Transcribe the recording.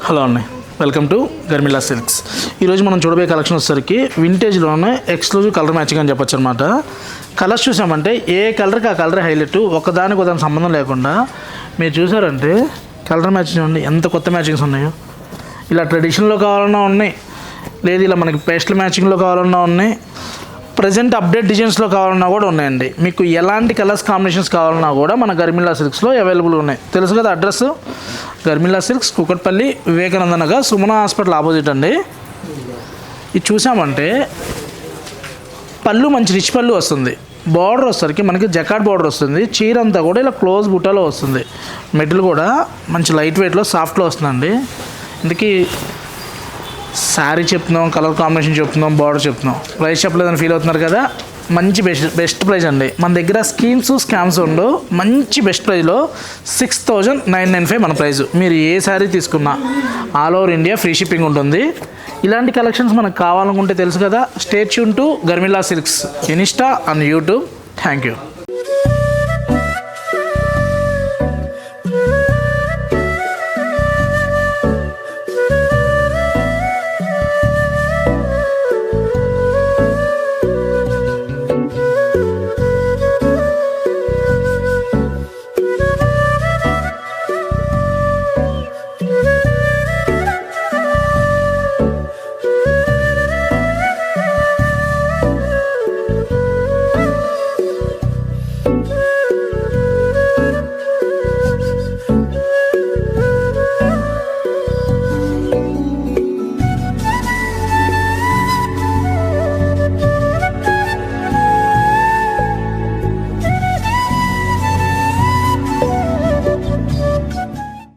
Hello అండి, welcome to Garmila silks. ఈరోజు మనం చూడబోయే కలెక్షన్ వచ్చేసరికి వింటేజ్లోనే ఎక్స్క్లూజివ్ కలర్ మ్యాచింగ్ అని చెప్పొచ్చు అనమాట. కలర్స్ చూసామంటే ఏ కలర్కి ఆ కలర్ హైలైట్, ఒకదానికి ఒకదాని సంబంధం లేకుండా మీరు చూసారంటే కలర్ మ్యాచింగ్ చూడండి ఎంత కొత్త మ్యాచింగ్స్ ఉన్నాయో. ఇలా ట్రెడిషనల్లో కావాలన్నా ఉన్నాయి, లేదు ఇలా మనకి పేస్టల్ మ్యాచింగ్లో కావాలన్నా ఉన్నాయి, ప్రజెంట్ అప్డేట్ డిజైన్స్లో కావాలన్నా కూడా ఉన్నాయండి. మీకు ఎలాంటి కలర్స్ కాంబినేషన్స్ కావాలన్నా కూడా మన గర్మిలా సిల్క్స్లో అవైలబుల్ ఉన్నాయి. తెలుసు కదా address, Garmila silks, Kukatpally, Vivekananda Nagar, Sumana hospital opposite అండి. ఇది చూసామంటే పళ్ళు మంచి రిచ్ పళ్ళు వస్తుంది. బార్డర్ వచ్చేసరికి మనకి జకాట్ బార్డర్ వస్తుంది. చీర అంతా కూడా ఇలా క్లోజ్ బుట్టాలో వస్తుంది. మెటల్ కూడా మంచి లైట్ వెయిట్లో సాఫ్ట్లో వస్తుందండి. ఇందుకీ శారీ చెప్తున్నాం, కలర్ కాంబినేషన్ చెప్తున్నాం, బార్డర్ చెప్తున్నాం, ప్రైస్ చెప్పలేదని ఫీల్ అవుతున్నారు కదా. మంచి బెస్ట్ ప్రైస్ అండి. మన దగ్గర స్కామ్స్ ఉండవు. మంచి బెస్ట్ ప్రైస్లో 6995 మన ప్రైస్. మీరు ఏ శారీ తీసుకున్నా all over India free shipping ఉంటుంది. ఇలాంటి కలెక్షన్స్ మనకు కావాలనుకుంటే తెలుసు కదా, stay tune to Garmila silks insta and YouTube. Thank you.